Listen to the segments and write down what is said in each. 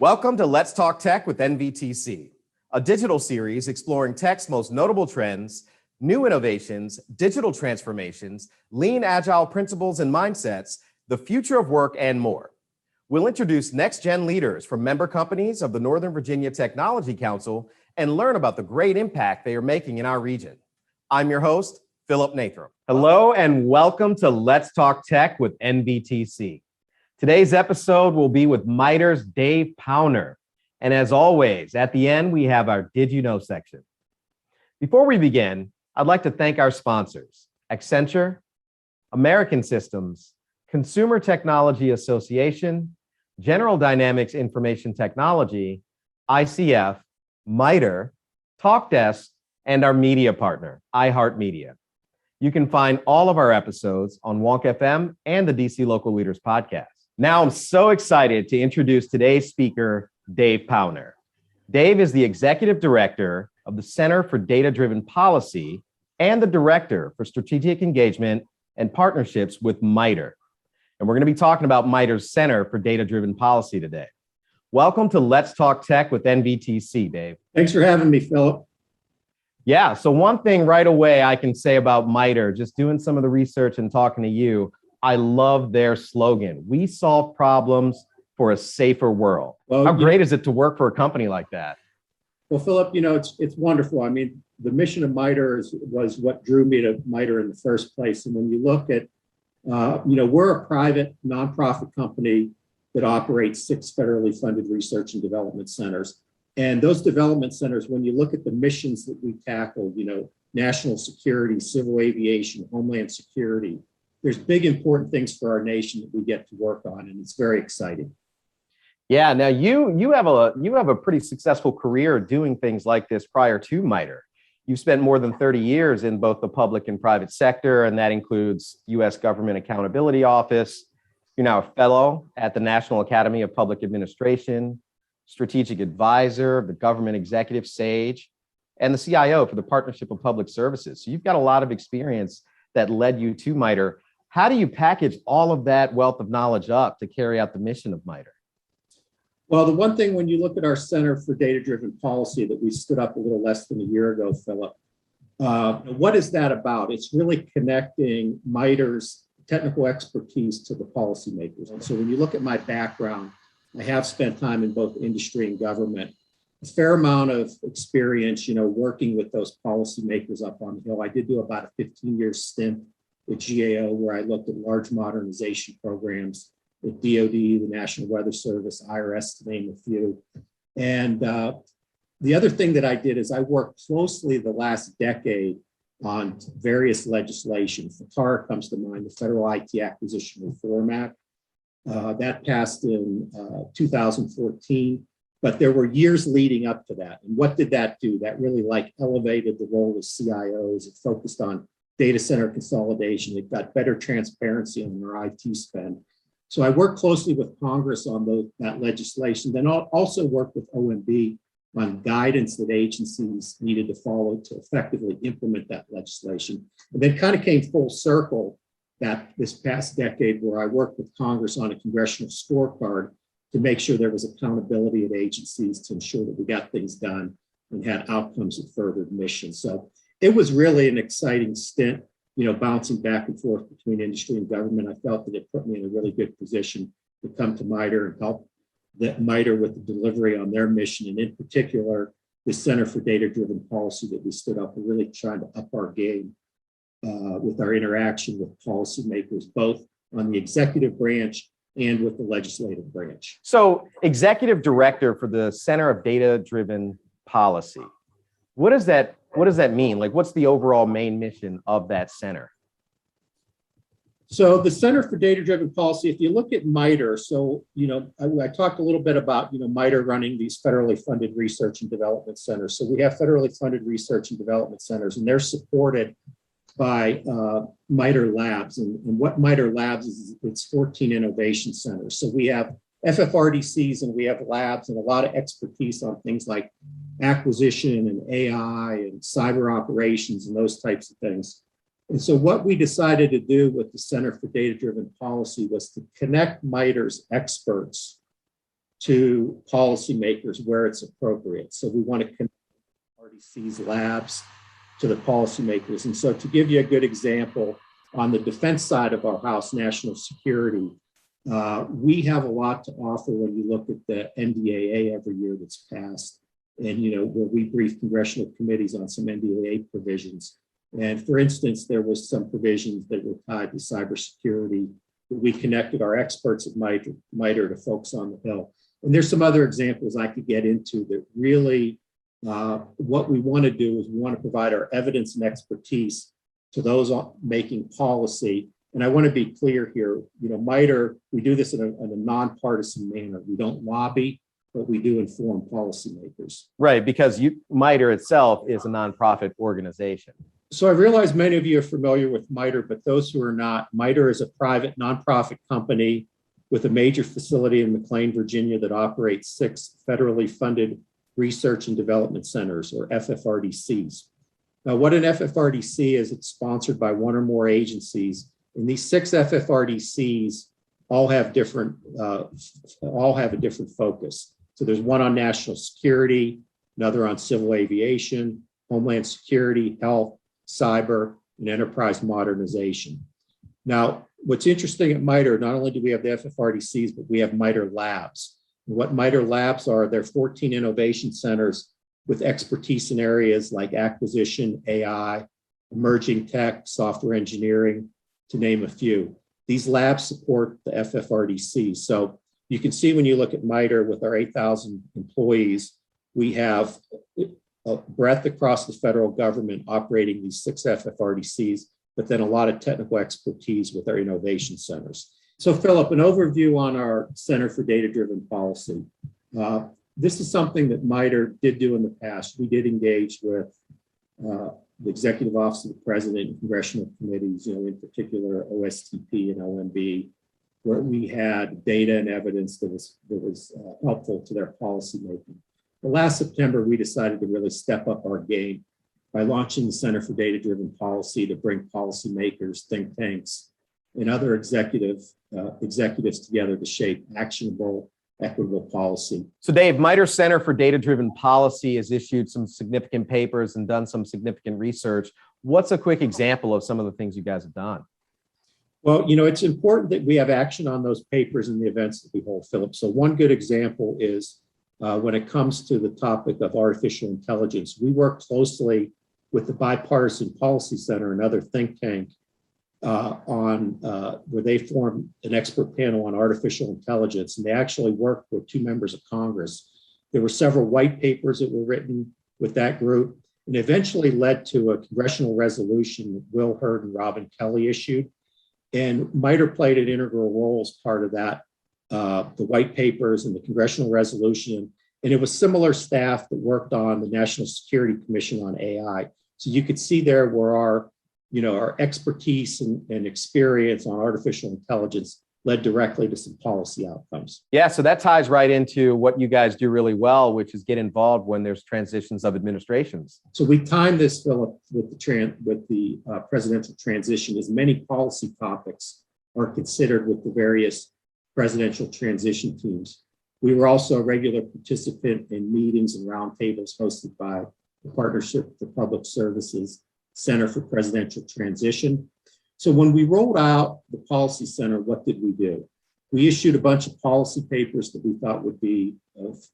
Welcome to Let's Talk Tech with NVTC, a digital series exploring tech's most notable trends, new innovations, digital transformations, lean agile principles and mindsets, the future of work, and more. We'll introduce next-gen leaders from member companies of the Northern Virginia Technology Council and learn about the great impact they are making in our region. I'm your host, Philip Nathram. Hello and welcome to Let's Talk Tech with NVTC. Today's episode will be with MITRE's Dave Powner. And as always, at the end, we have our Did You Know section. Before we begin, I'd like to thank our sponsors, Accenture, American Systems, Consumer Technology Association, General Dynamics Information Technology, ICF, MITRE, TalkTech, and our media partner, iHeartMedia. You can find all of our episodes on Wonk FM and the DC Local Leaders podcast. Now I'm so excited to introduce today's speaker, Dave Powner. Dave is the Executive Director of the Center for DataDriven Policy and the Director for Strategic Engagement and Partnerships with MITRE. And we're going to be talking about MITRE's Center for Data-Driven Policy today. Welcome to Let's Talk Tech with NVTC, Dave. Thanks for having me, Philip. Yeah, so one thing right away I can say about MITRE, just doing some of the research and talking to you, I love their slogan. We solve problems for a safer world. Well, how great is it to work for a company like that? Well, Philip, it's wonderful. I mean, the mission of MITRE was what drew me to MITRE in the first place. And when you look at, we're a private nonprofit company that operates 6 federally funded research and development centers. And those development centers, when you look at the missions that we tackle, national security, civil aviation, homeland security, there's big, important things for our nation that we get to work on, and it's very exciting. Yeah, now you have a pretty successful career doing things like this prior to MITRE. You've spent more than 30 years in both the public and private sector, and that includes U.S. Government Accountability Office. You're now a fellow at the National Academy of Public Administration, strategic advisor of the Government Executive SAGE, and the CIO for the Partnership of Public Services. So you've got a lot of experience that led you to MITRE. How do you package all of that wealth of knowledge up to carry out the mission of MITRE? Well, the one thing when you look at our Center for Data-Driven Policy that we stood up a little less than a year ago, Philip, what is that about? It's really connecting MITRE's technical expertise to the policymakers. And so when you look at my background, I have spent time in both industry and government, a fair amount of experience, working with those policymakers up on the Hill. I did do about a 15-year stint at GAO where I looked at large modernization programs at DOD, the National Weather Service, IRS, to name a few. And the other thing that I did is I worked closely the last decade on various legislation. FATAR comes to mind, the Federal IT Acquisition Reform Act. That passed in 2014, but there were years leading up to that. And what did that do? That really elevated the role of CIOs. It focused on data center consolidation. It got better transparency on their IT spend. So I worked closely with Congress on that legislation, then also worked with OMB on guidance that agencies needed to follow to effectively implement that legislation. And then kind of came full circle that this past decade where I worked with Congress on a congressional scorecard to make sure there was accountability at agencies to ensure that we got things done and had outcomes that furthered mission. So it was really an exciting stint, bouncing back and forth between industry and government. I felt that it put me in a really good position to come to MITRE and help MITRE with the delivery on their mission. And in particular, the Center for Data-Driven Policy that we stood up and really trying to up our game with our interaction with policymakers, both on the executive branch and with the legislative branch. So, executive director for the Center of Data-Driven Policy. What does that mean? What's the overall main mission of that center? So the Center for Data-Driven Policy, if you look at MITRE, I talked a little bit about, MITRE running these federally funded research and development centers. So we have federally funded research and development centers, and they're supported by MITRE Labs. And what MITRE Labs is, it's 14 innovation centers. So we have FFRDCs and we have labs and a lot of expertise on things like acquisition and AI and cyber operations and those types of things. And so what we decided to do with the Center for Data-Driven Policy was to connect MITRE's experts to policymakers where it's appropriate. So we want to connect RDC's labs to the policymakers. And so to give you a good example, on the defense side of our house, national security, we have a lot to offer when you look at the NDAA every year that's passed. And, where we brief congressional committees on some NDAA provisions. And for instance, there was some provisions that were tied to cybersecurity. We connected our experts at MITRE to folks on the Hill. And there's some other examples I could get into that really what we want to do is we want to provide our evidence and expertise to those making policy. And I want to be clear here, MITRE, we do this in a nonpartisan manner. We don't lobby, but we do inform policymakers. Right, because MITRE itself is a nonprofit organization. So I realize many of you are familiar with MITRE, but those who are not, MITRE is a private nonprofit company with a major facility in McLean, Virginia that operates 6 federally funded research and development centers, or FFRDCs. Now, what an FFRDC is, it's sponsored by one or more agencies, and these 6 FFRDCs all have a different focus. So there's one on national security, another on civil aviation, homeland security, health, cyber, and enterprise modernization. Now, what's interesting at MITRE, not only do we have the FFRDCs, but we have MITRE labs. And what MITRE labs are, they're 14 innovation centers with expertise in areas like acquisition, AI, emerging tech, software engineering, to name a few. These labs support the FFRDC. So you can see when you look at MITRE with our 8,000 employees, we have a breadth across the federal government operating these 6 FFRDCs, but then a lot of technical expertise with our innovation centers. So Philip, an overview on our Center for Data-Driven Policy. This is something that MITRE did do in the past. We did engage with the Executive Office of the President and congressional committees, in particular OSTP and OMB, where we had data and evidence that was helpful to their policy making. But last September, we decided to really step up our game by launching the Center for Data-Driven Policy to bring policymakers, think tanks, and other executives together to shape actionable, equitable policy. So Dave, MITRE Center for Data-Driven Policy has issued some significant papers and done some significant research. What's a quick example of some of the things you guys have done? Well, it's important that we have action on those papers and the events that we hold, Philip. So one good example is when it comes to the topic of artificial intelligence, we work closely with the Bipartisan Policy Center, another think tank, where they formed an expert panel on artificial intelligence, and they actually worked with 2 members of Congress. There were several white papers that were written with that group, and eventually led to a congressional resolution that Will Hurd and Robin Kelly issued. And MITRE played an integral role as part of that, the white papers and the congressional resolution. And it was similar staff that worked on the National Security Commission on AI. So you could see there where our expertise and experience on artificial intelligence led directly to some policy outcomes. Yeah, so that ties right into what you guys do really well, which is get involved when there's transitions of administrations. So we timed this, Philip, with the presidential transition, as many policy topics are considered with the various presidential transition teams. We were also a regular participant in meetings and roundtables hosted by the Partnership for Public Services Center for Presidential Transition. So when we rolled out the Policy Center, what did we do? We issued a bunch of policy papers that we thought would be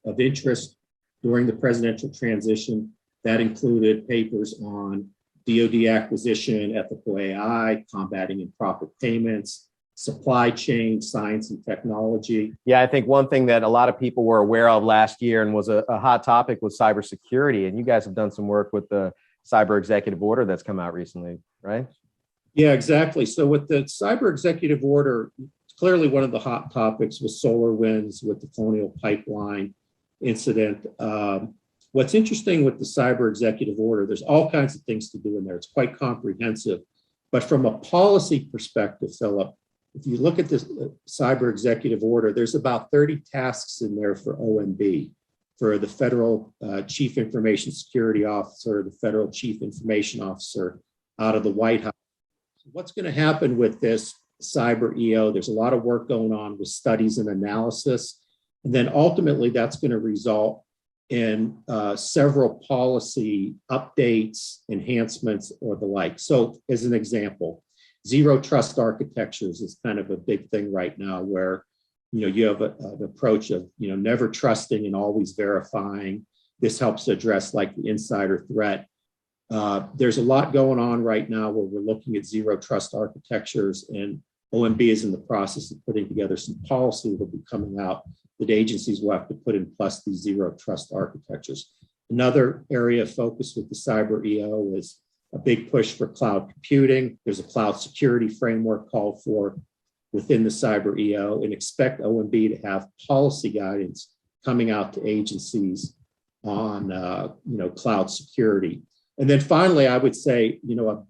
of interest during the presidential transition. That included papers on DoD acquisition, ethical AI, combating improper payments, supply chain, science and technology. Yeah, I think one thing that a lot of people were aware of last year and was a hot topic was cybersecurity. And you guys have done some work with the cyber executive order that's come out recently, right? Yeah, exactly. So with the cyber executive order, clearly one of the hot topics was SolarWinds with the Colonial Pipeline incident. What's interesting with the cyber executive order, there's all kinds of things to do in there. It's quite comprehensive. But from a policy perspective, Philip, if you look at this cyber executive order, there's about 30 tasks in there for OMB, for the federal chief information security officer, the federal chief information officer out of the White House. What's going to happen with this cyber EO? There's a lot of work going on with studies and analysis. And then ultimately that's going to result in several policy updates, enhancements, or the like. So as an example, zero trust architectures is kind of a big thing right now where, you have an approach of, never trusting and always verifying. This helps address like the insider threat. There's a lot going on right now where we're looking at zero trust architectures, and OMB is in the process of putting together some policy that will be coming out that agencies will have to put in plus these zero trust architectures. Another area of focus with the Cyber EO is a big push for cloud computing. There's a cloud security framework called for within the Cyber EO, and expect OMB to have policy guidance coming out to agencies on cloud security. And then finally, I would say,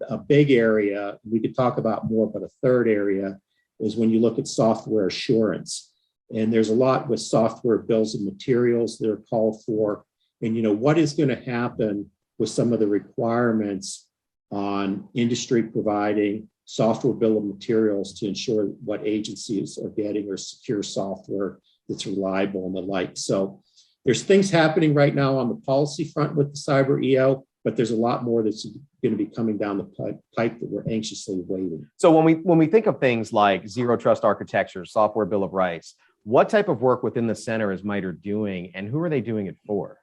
a big area, we could talk about more, but a third area is when you look at software assurance. And there's a lot with software bills of materials that are called for. And, what is going to happen with some of the requirements on industry providing software bill of materials to ensure what agencies are getting or secure software that's reliable and the like. So there's things happening right now on the policy front with the Cyber EO, but there's a lot more that's going to be coming down the pipe that we're anxiously waiting. So when we think of things like zero trust architecture, software bill of rights, what type of work within the center is MITRE doing, and who are they doing it for?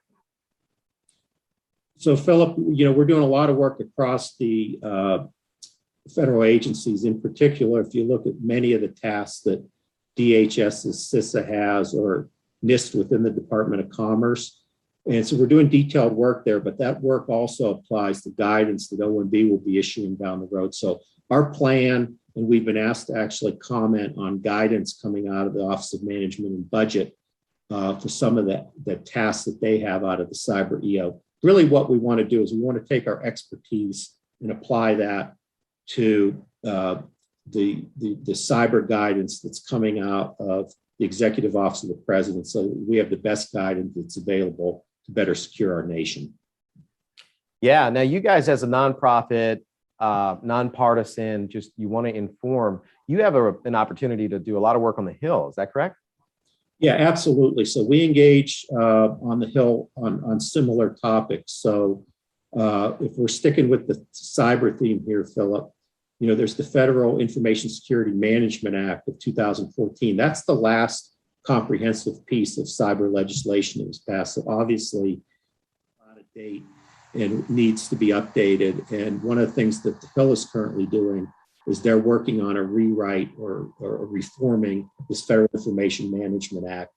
So Philip, we're doing a lot of work across the federal agencies. In particular, if you look at many of the tasks that DHS's CISA has or NIST within the Department of Commerce. And so we're doing detailed work there, but that work also applies to guidance that OMB will be issuing down the road. So our plan, and we've been asked to actually comment on guidance coming out of the Office of Management and Budget for some of the tasks that they have out of the Cyber EO. Really what we want to do is we want to take our expertise and apply that to the cyber guidance that's coming out of the Executive Office of the President, so we have the best guidance that's available to better secure our nation. Yeah, now you guys as a nonprofit, nonpartisan, just you want to inform, you have an opportunity to do a lot of work on the Hill, is that correct? Yeah, absolutely. So we engage on the Hill on similar topics. So if we're sticking with the cyber theme here, Philip, there's the Federal Information Security Management Act of 2014. That's the last comprehensive piece of cyber legislation that was passed. So obviously out of date and needs to be updated. And one of the things that the Hill is currently doing is they're working on a rewrite or reforming this Federal Information Management Act,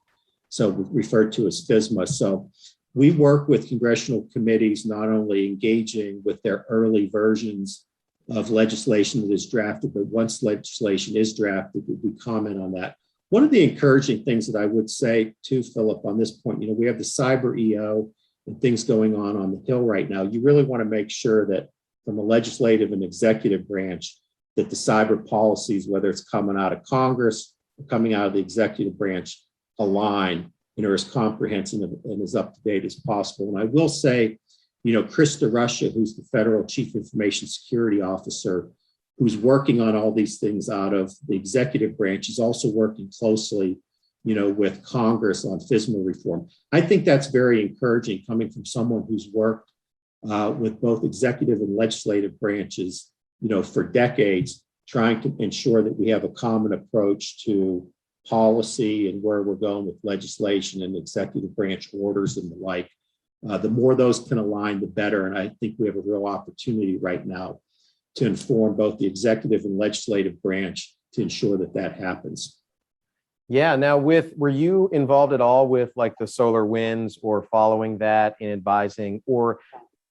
so referred to as FISMA. So we work with congressional committees, not only engaging with their early versions of legislation that is drafted, but once legislation is drafted, we comment on that. One of the encouraging things that I would say too, Philip, on this point, we have the Cyber EO and things going on the Hill right now. You really want to make sure that from a legislative and executive branch, that the cyber policies, whether it's coming out of Congress or coming out of the executive branch, align and are as comprehensive and as up to date as possible. And I will say, Chris DeRusha, who's the Federal Chief Information Security Officer, who's working on all these things out of the executive branch, is also working closely, with Congress on FISMA reform. I think that's very encouraging coming from someone who's worked with both executive and legislative branches, for decades, trying to ensure that we have a common approach to policy and where we're going with legislation and executive branch orders and the like. The more those can align, the better. And I think we have a real opportunity right now to inform both the executive and legislative branch to ensure that that happens. Yeah. Now, were you involved at all with like the solar winds or following that in advising? Or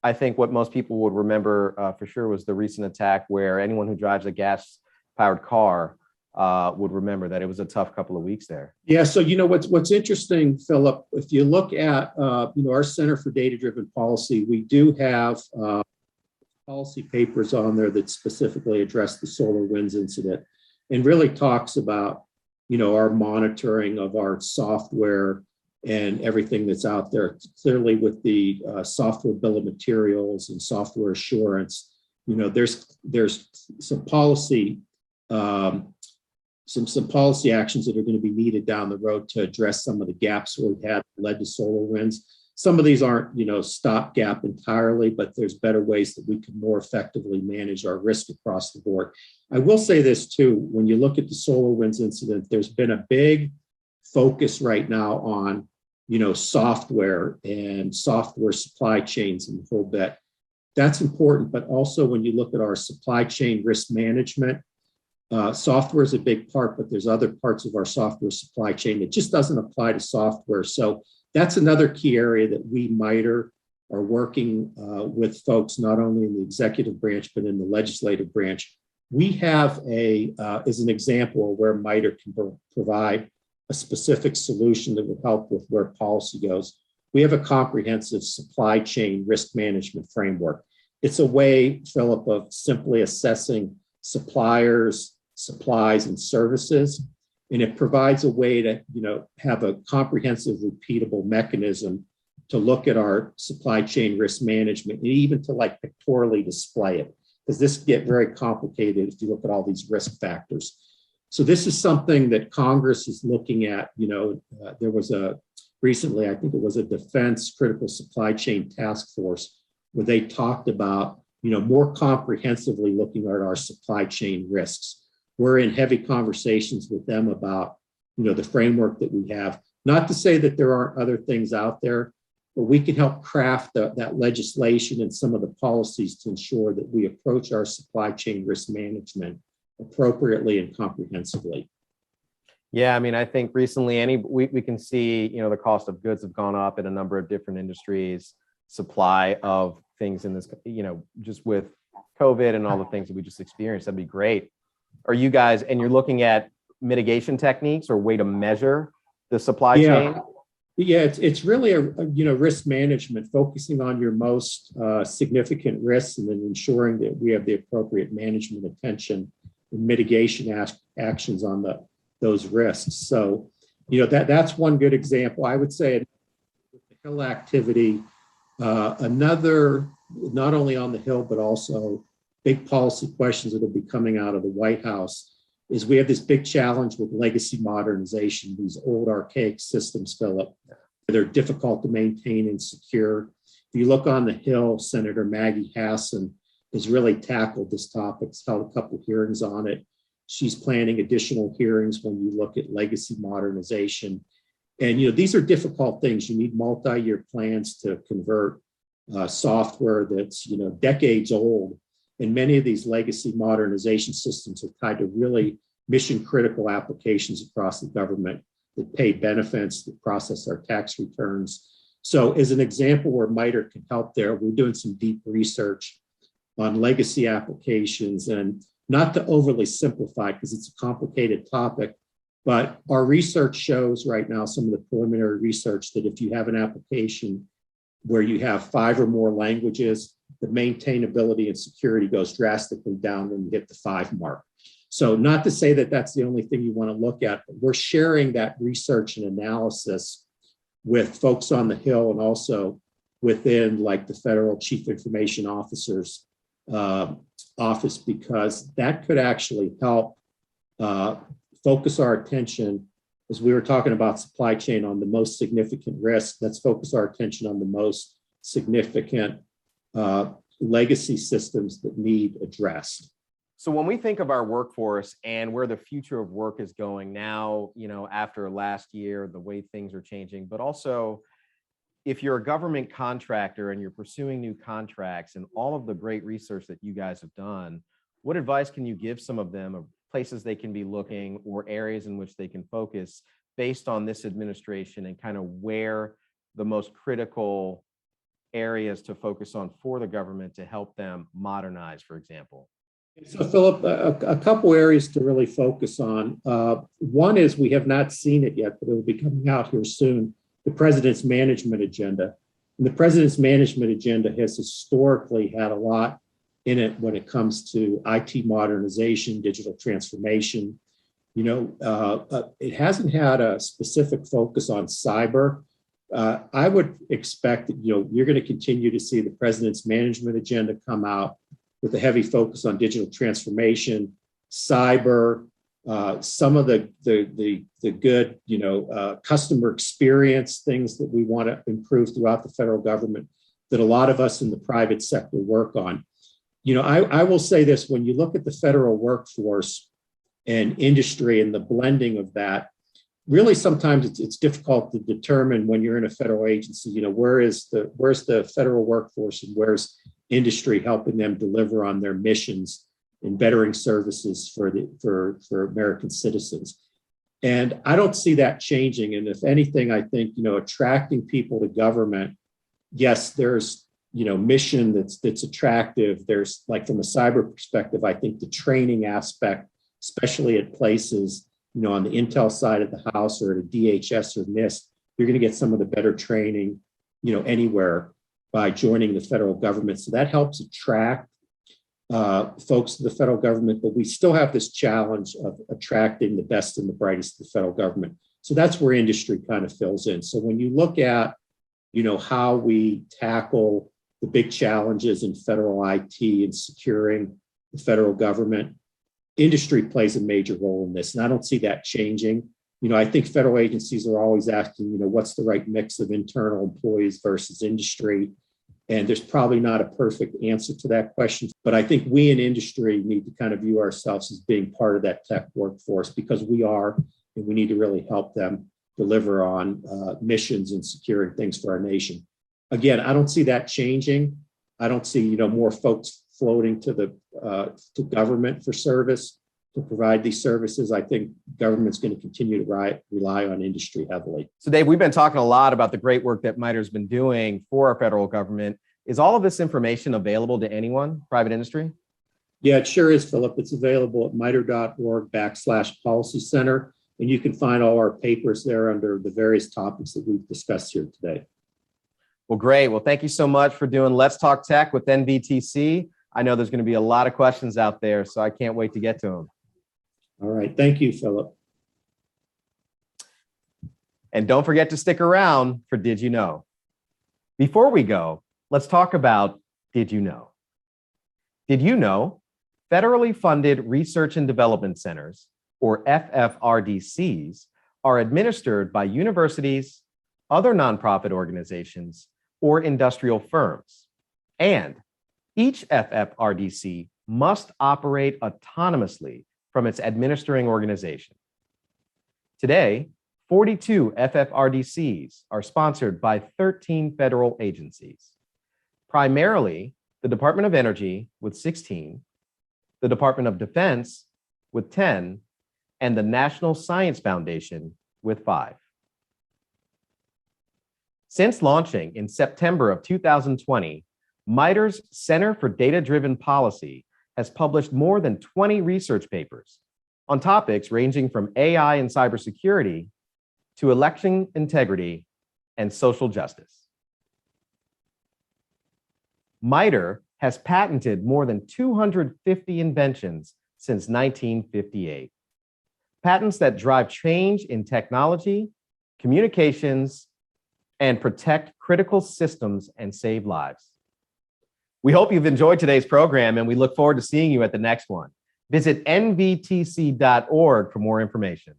I think what most people would remember for sure was the recent attack where anyone who drives a gas-powered car would remember that it was a tough couple of weeks there. Yeah. So, what's interesting, Philip, if you look at, our Center for Data-Driven Policy, we do have policy papers on there that specifically address the solar winds incident and really talks about, our monitoring of our software and everything that's out there. Clearly with the software bill of materials and software assurance, there's some policy some policy actions that are going to be needed down the road to address some of the gaps we've had led to SolarWinds. Some of these aren't, stopgap entirely, but there's better ways that we can more effectively manage our risk across the board. I will say this too, when you look at the SolarWinds incident, there's been a big focus right now on, software and software supply chains and the whole bit. That's important, but also when you look at our supply chain risk management, software is a big part, but there's other parts of our software supply chain that just doesn't apply to software. So that's another key area that we, MITRE, are working with folks, not only in the executive branch, but in the legislative branch. We have as an example where MITRE can provide a specific solution that would help with where policy goes. We have a comprehensive supply chain risk management framework. It's a way, Philip, of simply assessing suppliers, supplies, and services. And it provides a way to, have a comprehensive, repeatable mechanism to look at our supply chain risk management and even to pictorially display it, because this can get very complicated if you look at all these risk factors. So this is something that Congress is looking at. There was recently, I think it was a defense critical supply chain task force where they talked about, more comprehensively looking at our supply chain risks. We're in heavy conversations with them about, the framework that we have. Not to say that there aren't other things out there, but we can help craft that legislation and some of the policies to ensure that we approach our supply chain risk management appropriately and comprehensively. Yeah, I think recently we can see, the cost of goods have gone up in a number of different industries, supply of things in this, just with COVID and all the things that we just experienced. That'd be great. Are you guys, and you're looking at mitigation techniques or way to measure the supply chain? Yeah, it's really a risk management, focusing on your most significant risks and then ensuring that we have the appropriate management attention and mitigation actions on those risks. So, that's one good example. I would say with the Hill activity, another, not only on the Hill, but also big policy questions that will be coming out of the White House is we have this big challenge with legacy modernization, these old archaic systems, Philip. They're difficult to maintain and secure. If you look on the Hill, Senator Maggie Hassan has really tackled this topic, held a couple of hearings on it. She's planning additional hearings when you look at legacy modernization. And, these are difficult things. You need multi-year plans to convert software that's, decades old. And many of these legacy modernization systems are tied to really mission critical applications across the government that pay benefits, that process our tax returns. So as an example where MITRE can help there, we're doing some deep research on legacy applications, and not to overly simplify because it's a complicated topic, but our research shows right now, some of the preliminary research, that if you have an application where you have 5 or more languages, the maintainability and security goes drastically down when you hit the 5 mark. So not to say that that's the only thing you want to look at, but we're sharing that research and analysis with folks on the Hill and also within the Federal Chief Information Officer's office, because that could actually help focus our attention, as we were talking about supply chain, on the most significant risk. Let's focus our attention on the most significant legacy systems that need addressed. So when we think of our workforce and where the future of work is going now, after last year, the way things are changing, but also if you're a government contractor and you're pursuing new contracts and all of the great research that you guys have done, what advice can you give some of them of places they can be looking or areas in which they can focus based on this administration and kind of where the most critical areas to focus on for the government to help them modernize, for example? So, Philip, a couple areas to really focus on. One is, we have not seen it yet, but it will be coming out here soon, the President's Management Agenda. And the President's Management Agenda has historically had a lot in it when it comes to IT modernization, digital transformation. It hasn't had a specific focus on cyber. I would expect that, you're going to continue to see the President's Management Agenda come out with a heavy focus on digital transformation, cyber, some of the good, customer experience things that we want to improve throughout the federal government that a lot of us in the private sector work on. I will say this, when you look at the federal workforce and industry and the blending of that, really sometimes it's difficult to determine when you're in a federal agency, where's the federal workforce and where's industry helping them deliver on their missions in bettering services for American citizens. And I don't see that changing. And if anything, I think, attracting people to government, yes, there's, mission that's attractive. There's, like, from a cyber perspective, I think the training aspect, especially at places, on the Intel side of the house or at a DHS or NIST, you're going to get some of the better training, anywhere by joining the federal government. So that helps attract folks to the federal government, but we still have this challenge of attracting the best and the brightest to the federal government. So that's where industry kind of fills in. So when you look at, how we tackle the big challenges in federal IT and securing the federal government, industry plays a major role in this. And I don't see that changing. I think federal agencies are always asking, what's the right mix of internal employees versus industry? And there's probably not a perfect answer to that question. But I think we in industry need to kind of view ourselves as being part of that tech workforce, because we are, and we need to really help them deliver on missions and securing things for our nation. Again, I don't see that changing. I don't see, more folks floating to government for service to provide these services. I think government's going to continue to rely on industry heavily. So Dave, we've been talking a lot about the great work that MITRE's been doing for our federal government. Is all of this information available to anyone, private industry? Yeah, it sure is, Philip. It's available at mitre.org/policy center. And you can find all our papers there under the various topics that we've discussed here today. Well, great. Well, thank you so much for doing Let's Talk Tech with NVTC. I know there's going to be a lot of questions out there, so I can't wait to get to them. All right. Thank you, Philip. And don't forget to stick around for Did You Know? Before we go, let's talk about Did You Know? Did you know federally funded research and development centers, or FFRDCs, are administered by universities, other nonprofit organizations, or industrial firms. And each FFRDC must operate autonomously from its administering organization. Today, 42 FFRDCs are sponsored by 13 federal agencies, primarily the Department of Energy with 16, the Department of Defense with 10, and the National Science Foundation with 5. Since launching in September of 2020, MITRE's Center for Data-Driven Policy has published more than 20 research papers on topics ranging from AI and cybersecurity to election integrity and social justice. MITRE has patented more than 250 inventions since 1958. Patents that drive change in technology, communications, and protect critical systems and save lives. We hope you've enjoyed today's program, and we look forward to seeing you at the next one. Visit nvtc.org for more information.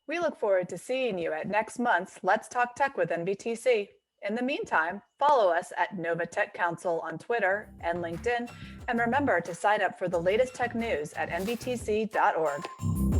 We look forward to seeing you at next month's Let's Talk Tech with NVTC. In the meantime, follow us at Nova Tech Council on Twitter and LinkedIn, and remember to sign up for the latest tech news at nvtc.org.